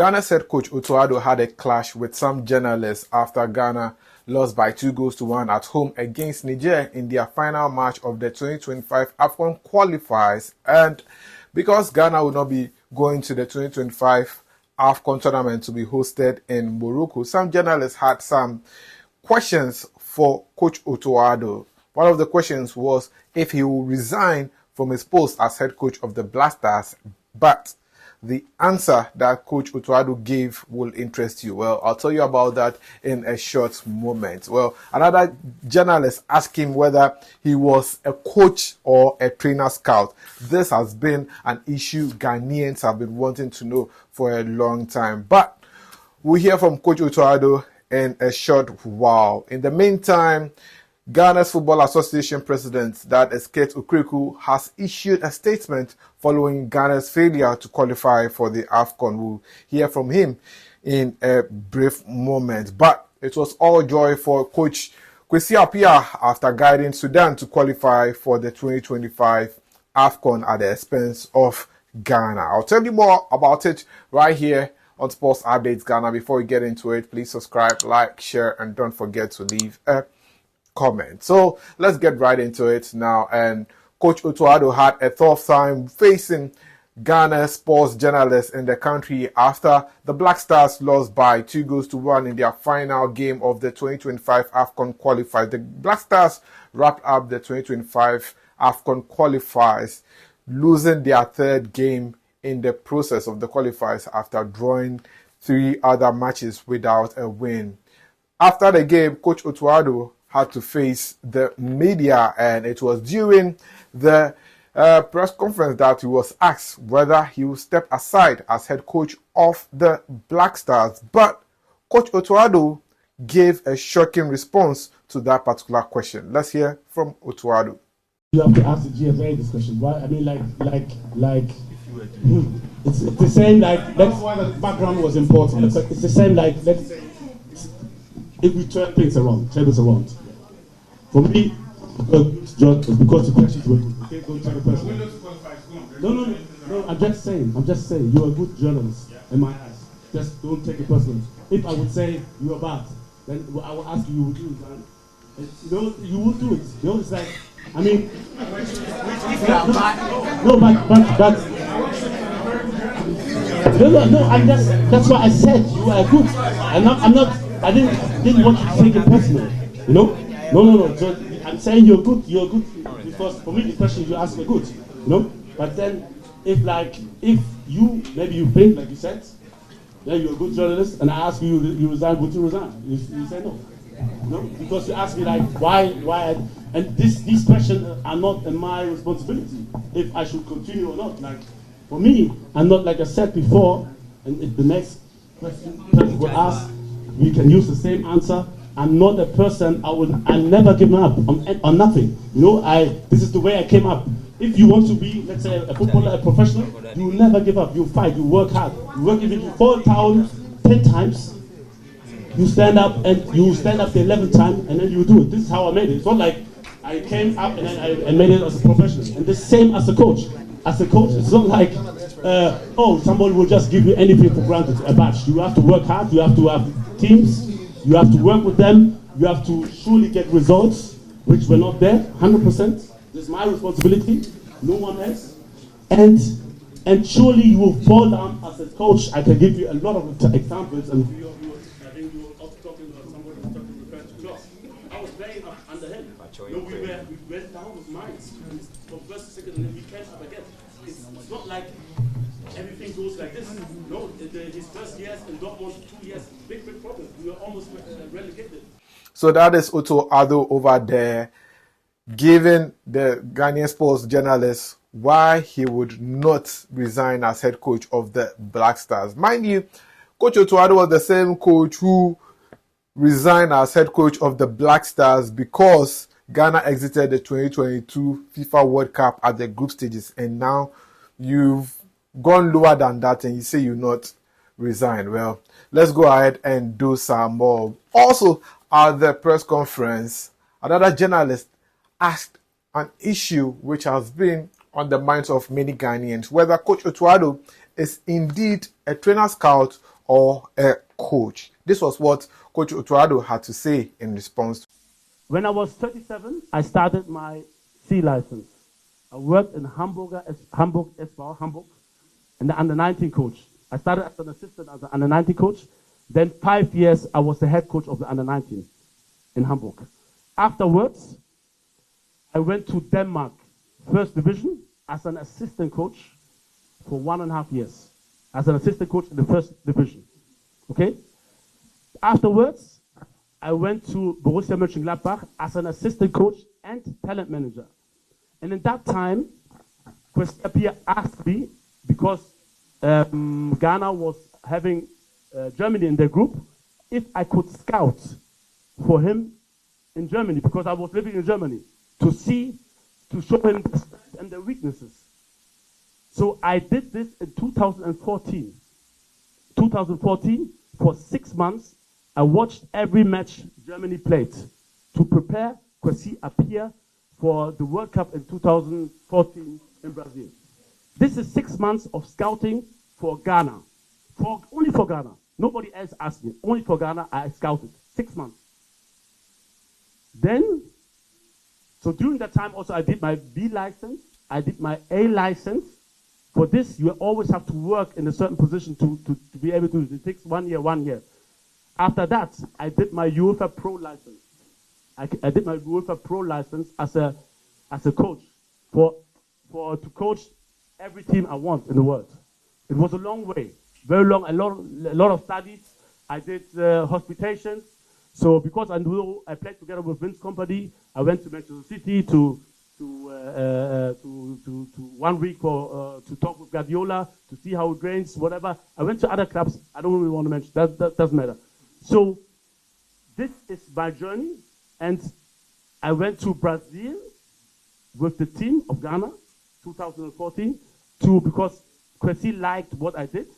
Ghana's head coach Otto Addo had a clash with some journalists after Ghana lost by 2-1 at home against Niger in their final match of the 2025 AFCON qualifiers. And because Ghana will not be going to the 2025 AFCON tournament to be hosted in Morocco, some journalists had some questions for Coach Otto Addo. One of the questions was if he will resign from his post as head coach of the Black Stars, but the answer that Coach Otto Addo gave will interest you. Well, I'll tell you about that in a short moment. Well, another journalist asked him whether he was a coach or a trainer scout. This has been an issue Ghanaians have been wanting to know for a long time. But we'll hear from Coach Otto Addo in a short while. In the meantime, Ghana's Football Association president, that is Okraku, has issued a statement following Ghana's failure to qualify for the AFCON. We'll hear from him in a brief moment. But it was all joy for Coach Kwesi Appiah after guiding Sudan to qualify for the 2025 AFCON at the expense of Ghana. I'll tell you more about it right here on Sports Updates Ghana. Before we get into it, please subscribe, like, share, and don't forget to leave a comment. So let's get right into it now. And Coach Otto Addo had a tough time facing Ghana's sports journalists in the country after the Black Stars lost by 2-1 in their final game of the 2025 AFCON qualifiers. The Black Stars wrapped up the 2025 AFCON qualifiers, losing their third game in the process of the qualifiers after drawing 3 other matches without a win. After the game, Coach Otto Addo had to face the media, and it was during the press conference that he was asked whether he would step aside as head coach of the Black Stars. But Coach Otto Addo gave a shocking response to that particular question. Let's hear from Otto Addo. You have to ask the GFA this question, right? I mean, it's the same, that's why the background was important. It's the same, let's say, if we turn things around, tables around. For me, because the questions were good. Okay, go tell the person. No, I'm just saying, you're a good journalist in my eyes. Just don't take it personally. If I would say you're bad, then I will ask you would do it. You will do it. It's like, I mean, that's why I said you are good. I didn't want you to take it personally. No. So I'm saying you're good because for me the questions you ask are good. But then if you think like you said, then you're a good journalist, and I ask you resign, would you resign? You say no. No, because you ask me why, and these questions are not in my responsibility if I should continue or not. For me, I'm not, like I said before, and if the next question will ask, we can use the same answer. I'm not a person, I never give up on nothing. This is the way I came up. If you want to be, let's say, a footballer, a professional, you will never give up. You fight, you work hard. You work, even if you fall down 10 times, you stand up the 11th time, and then you do it. This is how I made it. It's not like I came up and then I made it as a professional. And the same as a coach. As a coach, it's not like, somebody will just give you anything for granted, a badge. You have to work hard, you have to have teams, you have to work with them, you have to surely get results, which were not there, 100%. This is my responsibility, no one else. And surely you will fall down as a coach. I can give you a lot of examples, and I think you were also talking about somebody who was referring to Klopp. I was playing under him. We went down with mines from first to second, and then we came up again. It's not like everything goes like this. No, his first years in Dortmund, 2 years, big problem. We were almost relegated. So that is Otto Addo over there, giving the Ghanaian sports journalists why he would not resign as head coach of the Black Stars. Mind you, Coach Otto Addo was the same coach who resigned as head coach of the Black Stars because Ghana exited the 2022 FIFA World Cup at the group stages, and now you've gone lower than that and you say you not resign. Well, let's go ahead and do some more. Also, at the press conference, another journalist asked an issue which has been on the minds of many Ghanaians, whether Coach Otto Addo is indeed a trainer scout or a coach? This was what Coach Otto Addo had to say in response. When I was 37, I started my C license. I worked in Hamburg, SV, Hamburg, and the under-19 coach. I started as an assistant as an under-19 coach. Then 5 years, I was the head coach of the under-19 in Hamburg. Afterwards, I went to Denmark, first division, as an assistant coach for 1.5 years. As an assistant coach in the first division. Okay? Afterwards, I went to Borussia Mönchengladbach as an assistant coach and talent manager. And in that time, Christopher asked me, because Ghana was having Germany in their group, if I could scout for him in Germany, because I was living in Germany, to show him the strengths and the weaknesses. So I did this in 2014. 2014, for 6 months, I watched every match Germany played to prepare Kwesi Appiah for the World Cup in 2014 in Brazil. This is 6 months of scouting for Ghana. Only for Ghana. Nobody else asked me. Only for Ghana, I scouted. 6 months. Then, so during that time also I did my B license, I did my A license. For this, you always have to work in a certain position to be able to do it. It takes 1 year. After that, I did my UEFA Pro license. I did my UEFA Pro license as a coach to coach every team I want in the world. It was a long way, very long, a lot of studies. I did hospitations. So because I knew I played together with Vince's company, I went to Manchester City to 1 week to talk with Guardiola, to see how it trains, whatever. I went to other clubs. I don't really want to mention that doesn't matter. So this is my journey, and I went to Brazil with the team of Ghana, 2014, because Kwesi liked what I did.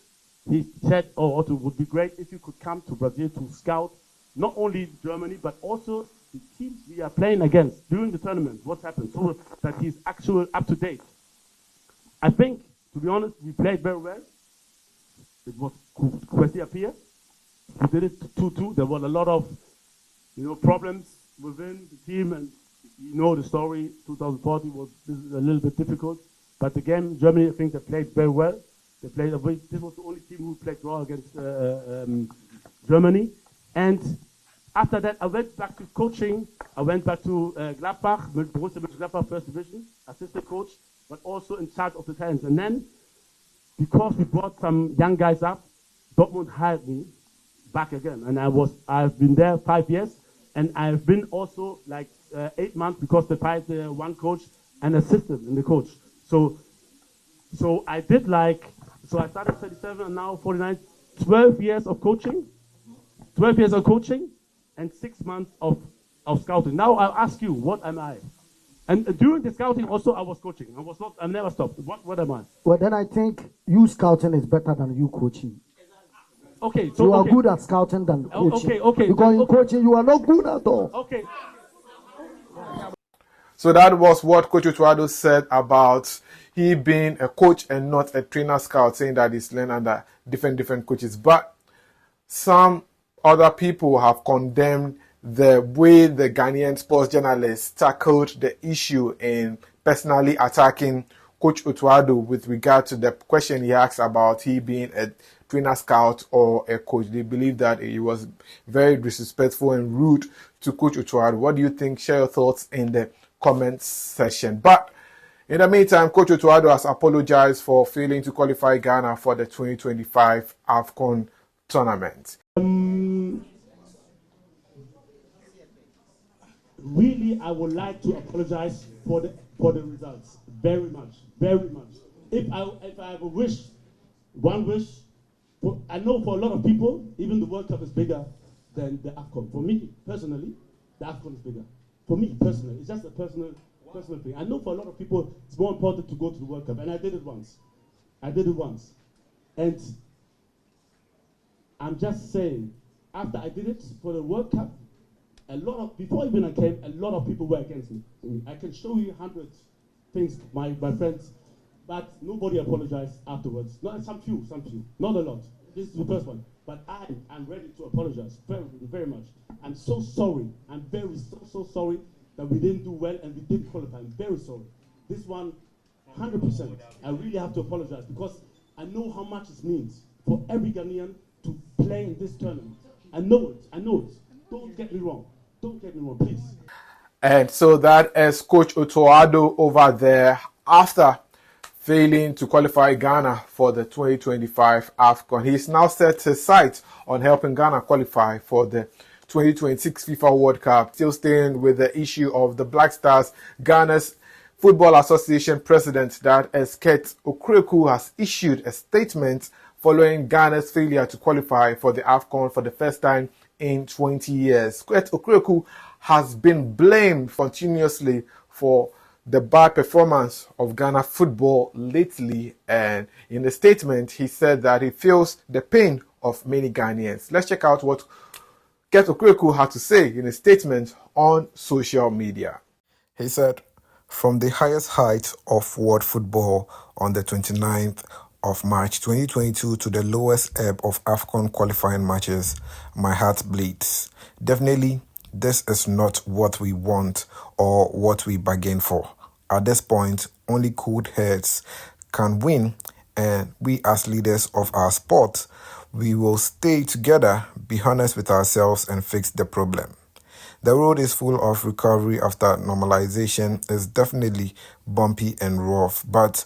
He said, "Oh, Otto, it would be great if you could come to Brazil to scout not only Germany but also the teams we are playing against during the tournament. What happened, so that he's actually up to date." I think, to be honest, we played very well. It was Kwesi Appiah. We did it 2-2. There were a lot of, problems within the team, and the story. 2014 was a little bit difficult, but again, Germany, I think they played very well. This was the only team who played well against Germany, and after that, I went back to coaching. I went back to Gladbach, Borussia Mönchengladbach, first division, assistant coach, but also in charge of the talents. And then, because we brought some young guys up, Dortmund hired me back again, and I've been there 5 years, and I've been also like 8 months because they hired one coach and assistant in the coach. So I did I started 37 and now 49, 12 years of coaching, 12 years of coaching, and 6 months of scouting. Now I'll ask you, what am I? And during the scouting also I was coaching. I never stopped. What am I? Well, then I think you scouting is better than you coaching. Okay, so you are good at scouting than coaching. Okay. Because in coaching you are not good at all. Okay. So that was what Coach Otto Addo said about he being a coach and not a trainer scout, saying that he's learned under different coaches. But some other people have condemned the way the Ghanaian sports journalists tackled the issue in personally attacking Coach Otto Addo with regard to the question he asked about he being a trainer scout or a coach. They believe that he was very disrespectful and rude to Coach Otto Addo. What do you think? Share your thoughts in the comments section. But in the meantime, Coach Otto Addo has apologized for failing to qualify Ghana for the 2025 AFCON tournament. Really, I would like to apologize for the results very much. If I have a wish, one wish, I know for a lot of people, even the World Cup is bigger than the AFCON. For me personally, the AFCON is bigger. For me personally, it's just a personal thing. I know for a lot of people, it's more important to go to the World Cup, and I did it once. And I'm just saying, after I did it for the World Cup, before even I came, a lot of people were against me. I can show you 100 things, my friends, but nobody apologized afterwards. Not some few, not a lot. This is the first one. But I'm ready to apologize very, very much. I'm so sorry. I'm so sorry that we didn't do well and we didn't qualify. I'm very sorry. This one, 100%. I really have to apologize because I know how much it means for every Ghanaian to play in this tournament. I know it. Don't get me wrong. Please. And so that is Coach Otto Addo over there after failing to qualify Ghana for the 2025 AFCON. He's now set his sights on helping Ghana qualify for the 2026 FIFA World Cup. Still staying with the issue of the Black Stars, Ghana's Football Association president, that is Okraku, has issued a statement following Ghana's failure to qualify for the AFCON for the first time in 20 years. Okraku has been blamed continuously for the bad performance of Ghana football lately, and in the statement he said that he feels the pain of many Ghanaians. Let's check out what Okraku had to say in a statement on social media. He said, "From the highest height of world football on the 29th of March 2022 to the lowest ebb of AFCON qualifying matches, my heart bleeds. Definitely, this is not what we want or what we bargain for. At this point, only cool heads can win, and we as leaders of our sport, we will stay together, be honest with ourselves, and fix the problem. The road is full of recovery after normalization. Is definitely bumpy and rough, but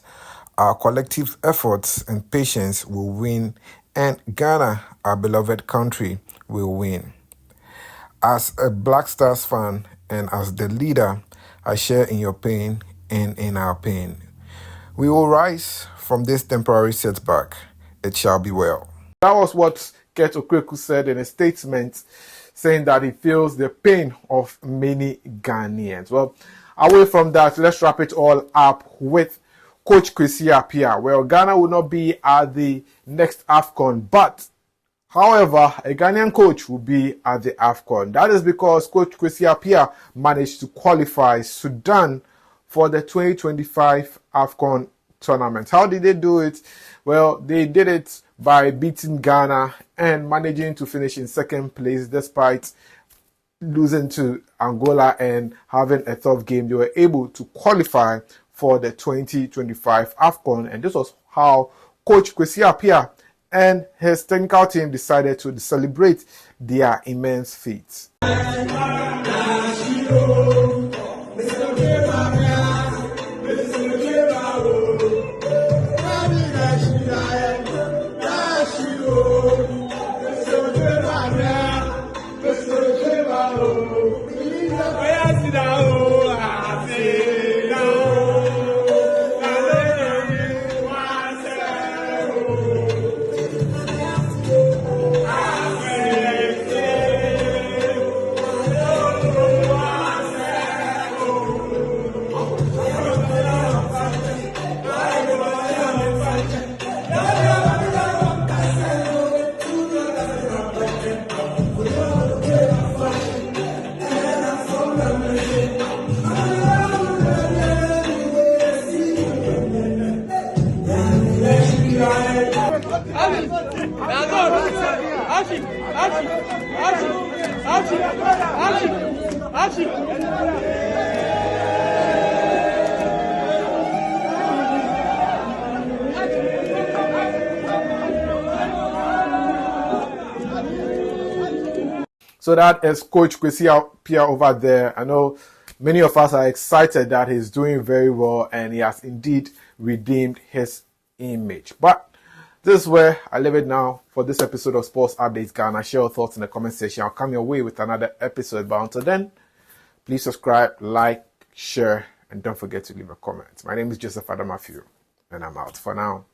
our collective efforts and patience will win, and Ghana, our beloved country, will win. As a Black Stars fan and as the leader, I share in your pain and in our pain. We will rise from this temporary setback. It shall be well." That was what Okraku said in a statement, saying that he feels the pain of many Ghanaians. Well, away from that, let's wrap it all up with Coach Kwesi Appiah. Well, Ghana will not be at the next AFCON, but however, a Ghanaian coach will be at the AFCON. That is because Coach Kwesi Appiah managed to qualify Sudan for the 2025 AFCON tournament. How did they do it? Well, they did it by beating Ghana and managing to finish in second place despite losing to Angola and having a tough game. They were able to qualify for the 2025 AFCON, and this was how Coach Kwesi Appiah and his technical team decided to celebrate their immense feat. So that is Coach Kwesi Appiah over there. I know many of us are excited that he's doing very well and he has indeed redeemed his image. But this is where I leave it now for this episode of Sports Updates Ghana. Share your thoughts in the comment section. I'll come your way with another episode. But until then, please subscribe, like, share, and don't forget to leave a comment. My name is Joseph Adamafiu, and I'm out for now.